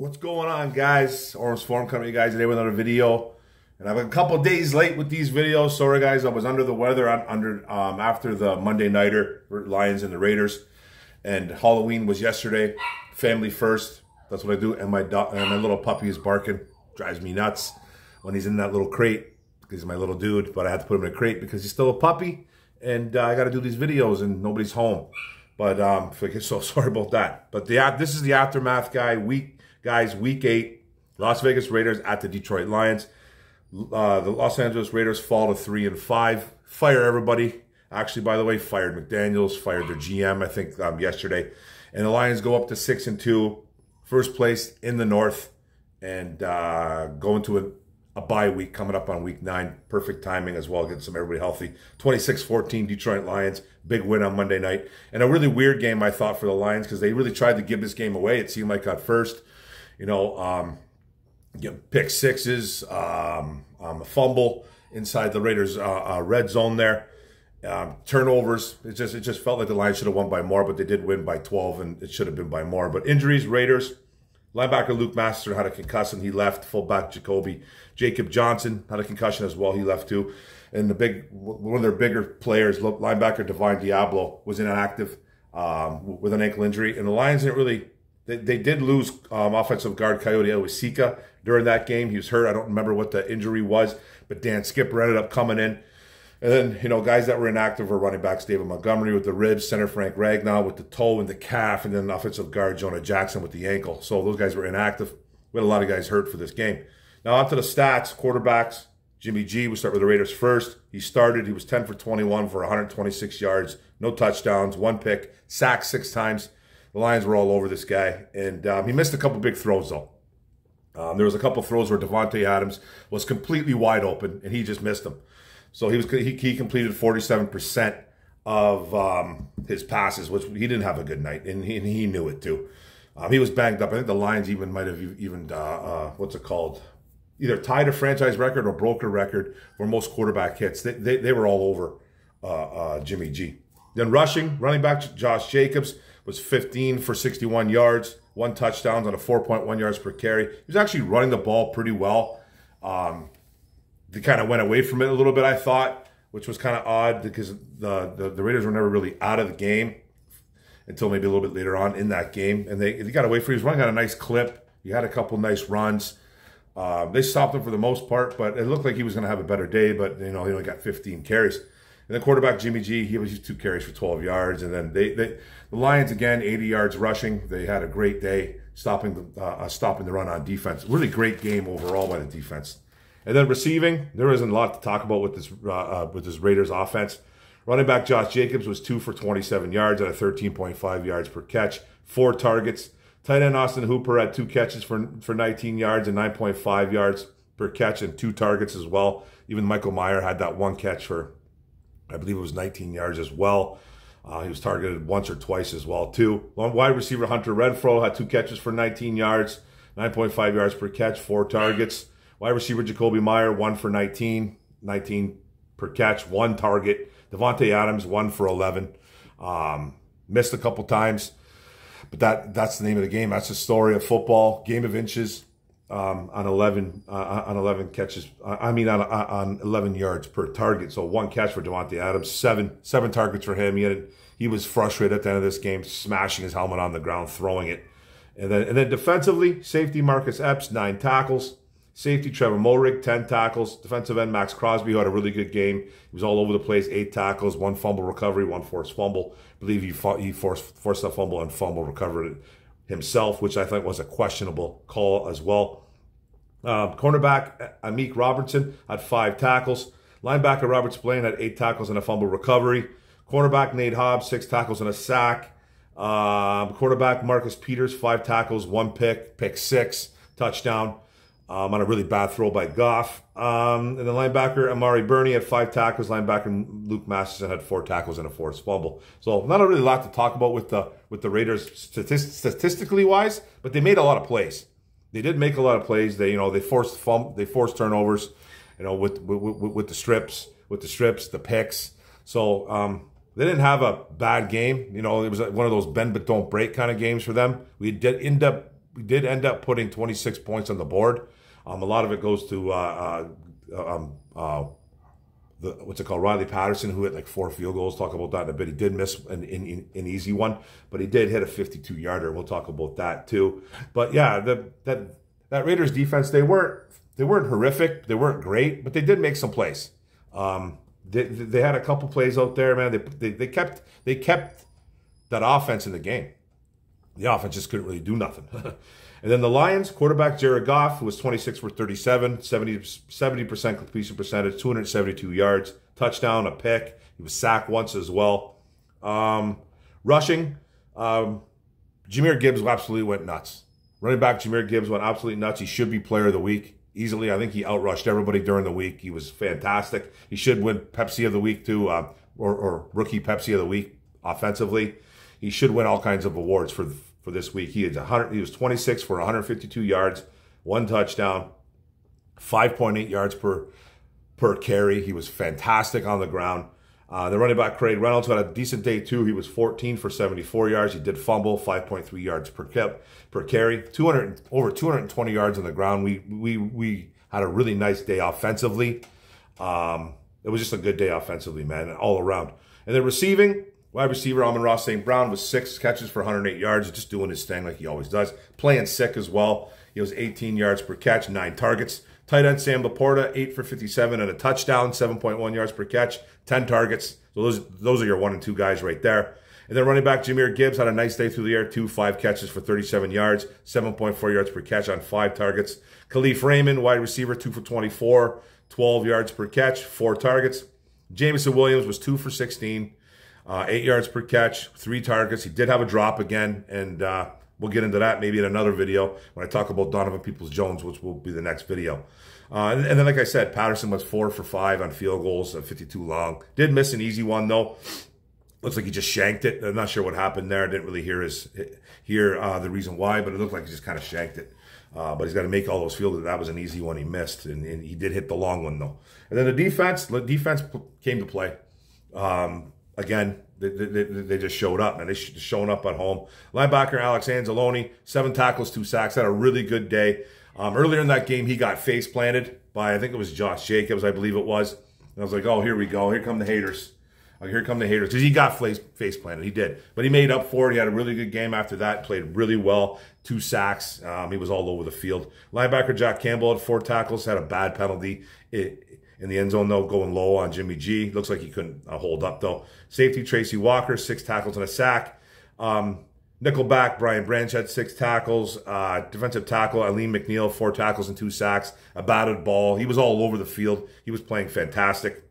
What's going on, guys? Orms Forum coming to you guys today with another video. And I'm a couple days late with these videos. Sorry, guys. I was under the weather after the Monday Nighter, Lions and the Raiders. And Halloween was yesterday. Family first. That's what I do. And my little puppy is barking. Drives me nuts when he's in that little crate. Because he's my little dude. But I had to put him in a crate because he's still a puppy. And I got to do these videos and nobody's home. But so sorry about that. But this is the aftermath, week 8, Las Vegas Raiders at the Detroit Lions. The Los Angeles Raiders fall to 3-5. Fire everybody. Actually, by the way, fired McDaniels, fired their GM, I think, yesterday. And the Lions go up to 6-2, first place in the North, and go into a bye week coming up on week 9. Perfect timing as well, getting everybody healthy. 26-14 Detroit Lions. Big win on Monday night. And a really weird game, I thought, for the Lions because they really tried to give this game away. It seemed like at first, pick sixes, a fumble inside the Raiders' red zone there. Turnovers. It just felt like the Lions should have won by more, but they did win by 12, and it should have been by more. But injuries, Raiders. Linebacker Luke Master had a concussion. He left. Fullback Jacob Johnson had a concussion as well. He left too. And one of their bigger players, linebacker Divine Diablo, was inactive with an ankle injury. And the Lions didn't really. They did lose offensive guard Coyote Owasika during that game. He was hurt. I don't remember what the injury was, but Dan Skipper ended up coming in. And then, guys that were inactive were running backs David Montgomery with the ribs, center Frank Ragnow with the toe and the calf, and then offensive guard Jonah Jackson with the ankle. So those guys were inactive. We had a lot of guys hurt for this game. Now on to the stats. Quarterbacks, Jimmy G. We'll start with the Raiders first. He started. He was 10 for 21 for 126 yards, no touchdowns, 1 pick, sacked 6 times. The Lions were all over this guy, and he missed a couple big throws, though. There was a couple throws where Davante Adams was completely wide open, and he just missed them. So he completed 47% of his passes, which he didn't have a good night, and he knew it too. He was banged up. I think the Lions might have either tied a franchise record or broke a record for most quarterback hits. They were all over Jimmy G. Then running back Josh Jacobs was 15 for 61 yards, 1 touchdown on a 4.1 yards per carry. He was actually running the ball pretty well. They kind of went away from it a little bit, I thought, which was kind of odd because the Raiders were never really out of the game until maybe a little bit later on in that game. And they got away from it. He was running at a nice clip. He had a couple nice runs. They stopped him for the most part, but it looked like he was going to have a better day, but he only got 15 carries. And then quarterback Jimmy G, he was 2 carries for 12 yards. And then the Lions, again, 80 yards rushing. They had a great day stopping the run on defense. Really great game overall by the defense. And then receiving, there isn't a lot to talk about with this Raiders offense. Running back Josh Jacobs was 2 for 27 yards at a 13.5 yards per catch, 4 targets. Tight end Austin Hooper had 2 catches for 19 yards and 9.5 yards per catch and 2 targets as well. Even Michael Mayer had that 1 catch for, I believe it was 19 yards as well. He was targeted once or twice as well, too. Wide receiver Hunter Renfrow had 2 catches for 19 yards, 9.5 yards per catch, 4 targets. Wide receiver Jacoby Meyer, 1 for 19 per catch, 1 target. Davante Adams, 1 for 11. Missed a couple times, but that's the name of the game. That's the story of football. Game of inches on 11 catches. On 11 yards per target. So 1 catch for Davante Adams, 7 targets for him. He was frustrated at the end of this game, smashing his helmet on the ground, throwing it. And then defensively, safety Marcus Epps, 9 tackles. Safety Trevor Moehrig, 10 tackles. Defensive end Max Crosby, who had a really good game. He was all over the place, 8 tackles, 1 fumble recovery, 1 forced fumble. I believe he forced a fumble and fumble recovered it himself, which I think was a questionable call as well. Cornerback Amik Robertson had 5 tackles. Linebacker Robert Spillane had 8 tackles and a fumble recovery. Cornerback Nate Hobbs, 6 tackles and a sack. Quarterback Marcus Peters, 5 tackles, 1 pick 6, touchdown. On a really bad throw by Goff. And the linebacker, Amari Burney, had 5 tackles. Linebacker Luke Masterson had 4 tackles and a forced fumble. So not a really lot to talk about with the Raiders statistically wise, but they made a lot of plays. They did make a lot of plays. They forced turnovers, with the strips, the picks. So they didn't have a bad game. It was one of those bend but don't break kind of games for them. We did end up did end up putting 26 points on the board. A lot of it goes to what's it called, Riley Patterson, who hit like 4 field goals. Talk about that in a bit. He did miss an easy one, but he did hit a 52-yarder. We'll talk about that too. But yeah, that Raiders defense, they weren't horrific, they weren't great, but they did make some plays. They had a couple plays out there, man. They kept that offense in the game. The offense just couldn't really do nothing. And then the Lions, quarterback Jared Goff, who was 26 for 37, 70% completion percentage, 272 yards, touchdown, a pick. He was sacked once as well. Rushing, Jahmyr Gibbs absolutely went nuts. Running back Jahmyr Gibbs went absolutely nuts. He should be player of the week easily. I think he outrushed everybody during the week. He was fantastic. He should win Pepsi of the week too, or rookie Pepsi of the week offensively. He should win all kinds of awards for this week. He was 26 for 152 yards, 1 touchdown, 5.8 yards per carry. He was fantastic on the ground. The running back Craig Reynolds had a decent day too. He was 14 for 74 yards. He did fumble, 5.3 yards per carry, over 220 yards on the ground. We had a really nice day offensively. It was just a good day offensively, man, all around. And then receiving, wide receiver Amon-Ra St. Brown was 6 catches for 108 yards, just doing his thing like he always does. Playing sick as well. He was 18 yards per catch, 9 targets. Tight end Sam Laporta, 8 for 57 and a touchdown, 7.1 yards per catch, 10 targets. So those are your 1 and 2 guys right there. And then running back Jahmyr Gibbs had a nice day through the air too, 5 catches for 37 yards, 7.4 yards per catch on 5 targets. Khalif Raymond, wide receiver, 2 for 24, 12 yards per catch, 4 targets. Jameson Williams was 2 for 16. 8 yards per catch, 3 targets. He did have a drop again, and we'll get into that maybe in another video when I talk about Donovan Peoples-Jones, which will be the next video. And then, like I said, Patterson was 4 for 5 on field goals, 52 long. Did miss an easy one, though. Looks like he just shanked it. I'm not sure what happened there. I didn't really hear the reason why, but it looked like he just kind of shanked it. But he's got to make all those field goals. That was an easy one he missed, and he did hit the long one, though. And then the defense came to play. Again, they just showed up, man. They just showing up at home. Linebacker Alex Anzalone, 7 tackles, 2 sacks. Had a really good day. Earlier in that game, he got face planted by, I think it was Josh Jacobs, I believe it was. And I was like, oh, here we go. Here come the haters. Here come the haters. Because he got face planted. He did. But he made up for it. He had a really good game after that. Played really well. 2 sacks. He was all over the field. Linebacker Jack Campbell had 4 tackles. Had a bad penalty in the end zone, though, going low on Jimmy G. Looks like he couldn't hold up, though. Safety Tracy Walker, 6 tackles and a sack. Nickelback Brian Branch had 6 tackles. Defensive tackle Alim McNeil, 4 tackles and 2 sacks. A batted ball. He was all over the field. He was playing fantastic.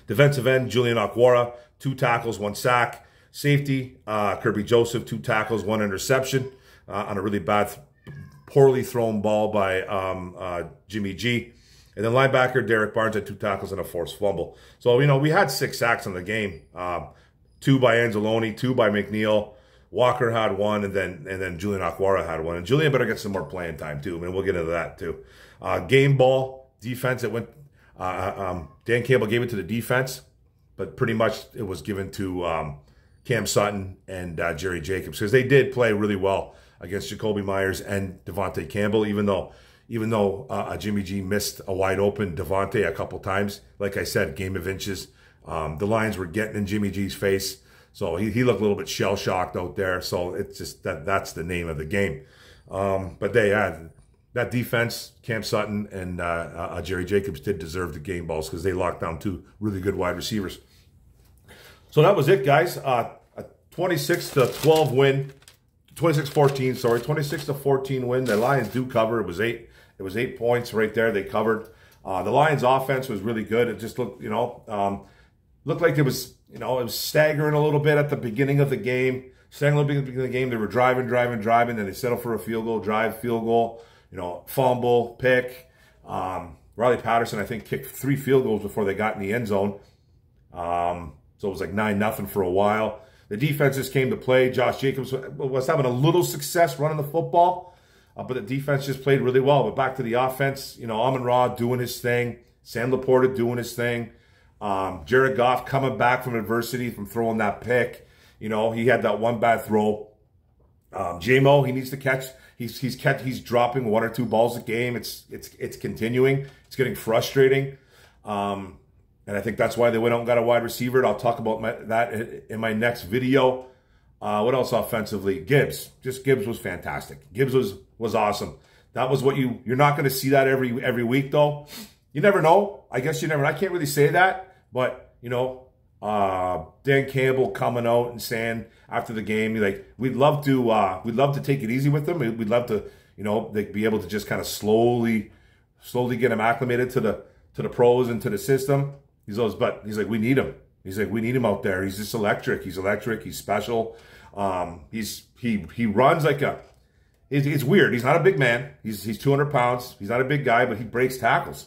Defensive end Julian Okwara, 2 tackles, 1 sack. Safety Kirby Joseph, 2 tackles, 1 interception on a really bad, poorly thrown ball by Jimmy G. And then linebacker Derek Barnes had 2 tackles and a forced fumble. So, we had 6 sacks in the game. 2 by Anzalone, 2 by McNeil. Walker had 1, and then Julian Okwara had 1. And Julian better get some more playing time, too. I mean, we'll get into that, too. Game ball, defense, it went... Dan Campbell gave it to the defense, but pretty much it was given to Cam Sutton and Jerry Jacobs, because they did play really well against Jacoby Myers and Devontae Campbell, even though Jimmy G missed a wide open Devontae a couple times. Like I said, game of inches. The Lions were getting in Jimmy G's face, so he looked a little bit shell-shocked out there. So it's just that's the name of the game. But they had that defense, Cam Sutton and Jerry Jacobs did deserve the game balls because they locked down 2 really good wide receivers. So that was it, guys. A 26-12 win. 26-14, sorry. 26-14 win. The Lions do cover. It was 8 points right there. They covered. The Lions offense was really good. It just looked, looked like it was, it was staggering a little bit at the beginning of the game. Staggering a little bit at the beginning of the game. They were driving. Then they settled for a field goal, field goal. Fumble, pick. Riley Patterson, I think, kicked 3 field goals before they got in the end zone. So it was like 9-0 for a while. The defense just came to play. Josh Jacobs was having a little success running the football, but the defense just played really well. But back to the offense, Amon-Ra doing his thing. Sam Laporta doing his thing. Jared Goff coming back from adversity from throwing that pick. He had that one bad throw. J-Mo, he needs to catch. He's dropping 1 or 2 balls a game. It's continuing. It's getting frustrating. And I think that's why they went out and got a wide receiver. I'll talk about that in my next video. What else offensively? Gibbs. Gibbs was fantastic. Gibbs was awesome. That was what you're not going to see that every week though. You never know. I guess you never. I can't really say that, but you know, Dan Campbell coming out and saying after the game, like we'd love to take it easy with them. We'd love to, you know, they'd be able to just kind of slowly get him acclimated to the pros and to the system. He's like, we need him. He's like, we need him out there. He's just electric. He's electric. He's special. He runs like it's weird. He's not a big man. He's 200 pounds. He's not a big guy, but he breaks tackles.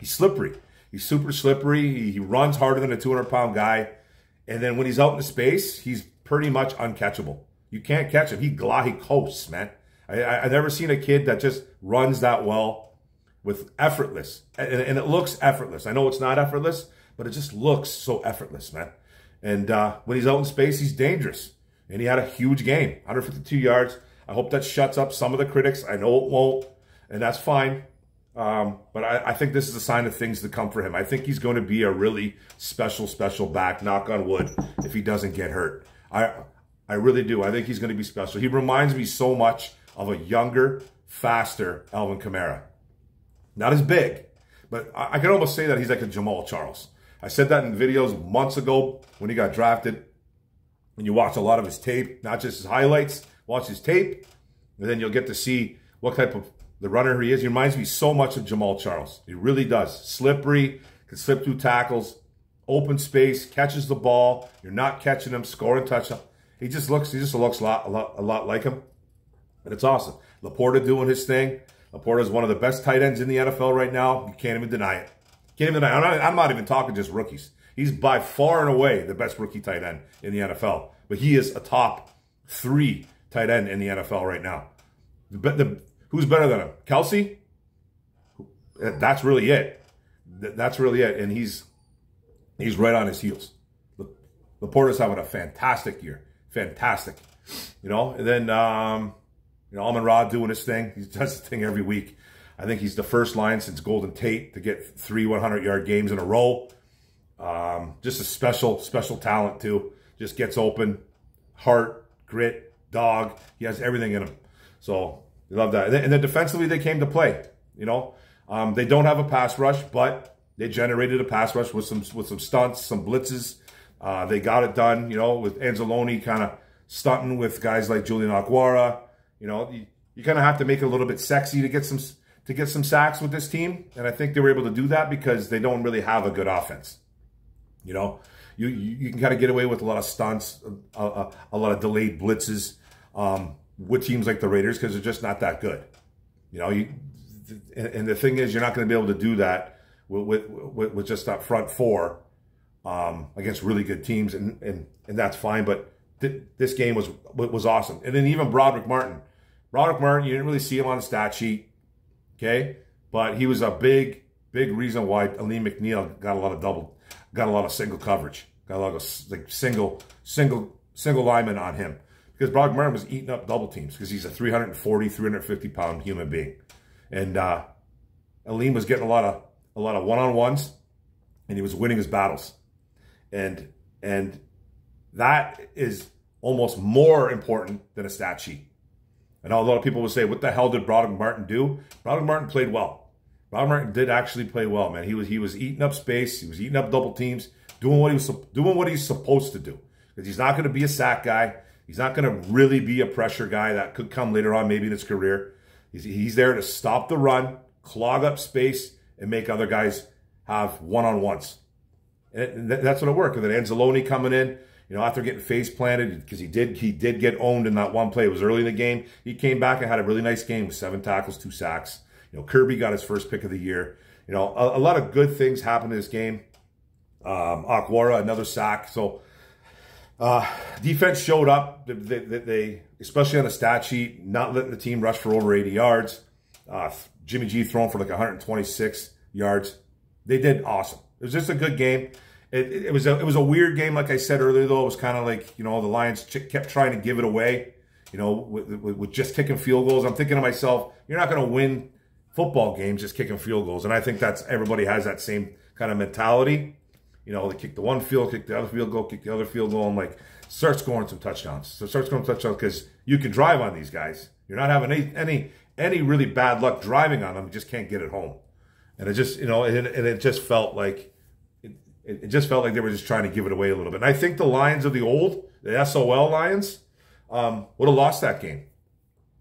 He's slippery. He's super slippery. He runs harder than a 200-pound guy. And then when he's out in space, he's pretty much uncatchable. You can't catch him. He coasts, man. I've never seen a kid that just runs that well with effortless. And it looks effortless. I know it's not effortless, but it just looks so effortless, man. And when he's out in space, he's dangerous. And he had a huge game, 152 yards. I hope that shuts up some of the critics. I know it won't, and that's fine. But I think this is a sign of things to come for him. I think he's going to be a really special back, knock on wood, if he doesn't get hurt. I really do. I think he's going to be special. He reminds me so much of a younger, faster Alvin Kamara. Not as big, but I can almost say that he's like a Jamal Charles. I said that in videos months ago when he got drafted. When you watch a lot of his tape, not just his highlights, watch his tape, and then you'll get to see what type of the runner he is. He reminds me so much of Jamal Charles. He really does. Slippery, can slip through tackles, open space, catches the ball. You're not catching him, scoring touchdown. He just looks a lot like him. But it's awesome. Laporta doing his thing. Laporta is one of the best tight ends in the NFL right now. You can't even deny it. Can't even deny it. I'm not even talking just rookies. He's by far and away the best rookie tight end in the NFL. But he is a top 3 tight end in the NFL right now. Who's better than him? Kelsey? That's really it. That's really it. And he's right on his heels. Laporta's having a fantastic year. Fantastic. You know, and then, you know, Amon-Ra doing his thing. He does his thing every week. I think he's the first line since Golden Tate to get 3 100-yard games in a row. Just a special talent too. Just gets open, heart, grit, dog. He has everything in him. So I love that. And then defensively, they came to play. You know, they don't have a pass rush, but they generated a pass rush with some stunts, some blitzes. They got it done. You know, with Anzalone kind of stunting with guys like Julian Okwara. You know, you kind of have to make it a little bit sexy to get some sacks with this team, and I think they were able to do that because they don't really have a good offense. You know, you can kind of get away with a lot of stunts, a lot of delayed blitzes with teams like the Raiders because they're just not that good. You know, and the thing is, you're not going to be able to do that with just that front 4 against really good teams, and that's fine. But this game was awesome. And then even Broderick Martin. Broderick Martin, you didn't really see him on the stat sheet, okay? But he was a big reason why Aleem McNeil got a lot of single coverage, got a lot of like single lineman on him because Broderick Martin was eating up double teams because he's a 340, 350-pound human being, and Aleem was getting a lot of one-on-ones, and he was winning his battles, and that is almost more important than a stat sheet. And a lot of people would say, what the hell did Broderick Martin do? Broderick Martin played well. Broderick Martin did actually play well, man. He was eating up space. He was eating up double teams, doing what he's supposed to do. Because he's not going to be a sack guy. He's not going to really be a pressure guy. That could come later on maybe in his career. He's there to stop the run, clog up space, and make other guys have one-on-ones. And that's what it worked. And then Anzalone coming in, you know, after getting face planted, because he did get owned in that one play. It was early in the game. He came back and had a really nice game with 7 tackles, 2 sacks. You know, Kirby got his first pick of the year. You know, a lot of good things happened in this game. Okwara, another sack. So defense showed up. They especially on the stat sheet, not letting the team rush for over 80 yards. Jimmy G throwing for like 126 yards. They did awesome. It was just a good game. It was a weird game, like I said earlier. Though it was kind of like, you know, the Lions kept trying to give it away. you know, with just kicking field goals. I'm thinking to myself, you're not going to win football games just kicking field goals. And I think that's everybody has that same kind of mentality. You know, they kick the one field, kick the other field goal, kick the other field goal, and like start scoring some touchdowns. So start scoring touchdowns because you can drive on these guys. You're not having any really bad luck driving on them. You just can't get it home. And it just, you know, and it just felt like it just felt like they were just trying to give it away a little bit. And I think the Lions of the old, the SOL Lions, would have lost that game.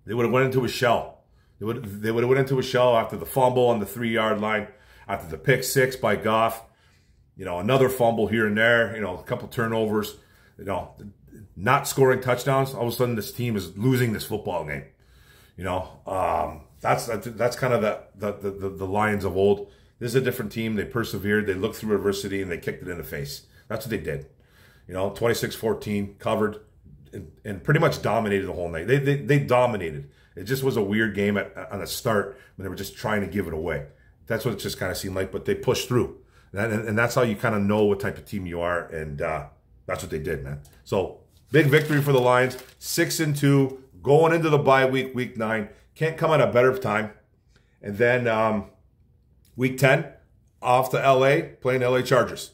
They would have went into a shell. They would have went into a shell after the fumble on the 3-yard line, after the pick 6 by Goff. You know, another fumble here and there. You know, a couple turnovers. You know, not scoring touchdowns. All of a sudden, this team is losing this football game. You know, that's kind of the Lions of old. This is a different team. They persevered. They looked through adversity and they kicked it in the face. That's what they did. You know, 26-14, covered, and pretty much dominated the whole night. They dominated. It just was a weird game on the start when they were just trying to give it away. That's what it just kind of seemed like. But they pushed through, and that's how you kind of know what type of team you are. And that's what they did, man. So big victory for the Lions, 6-2, going into the bye week, week 9. Can't come at a better time. And then week 10, off to LA, playing LA Chargers.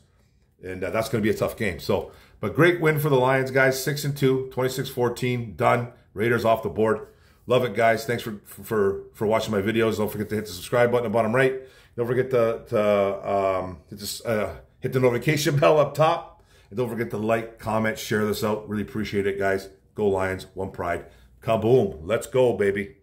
And that's going to be a tough game. So, but great win for the Lions, guys. 6-2, 26-14, done. Raiders off the board. Love it, guys. Thanks for watching my videos. Don't forget to hit the subscribe button at the bottom right. Don't forget to hit the notification bell up top. And don't forget to like, comment, share this out. Really appreciate it, guys. Go Lions, one pride. Kaboom. Let's go, baby.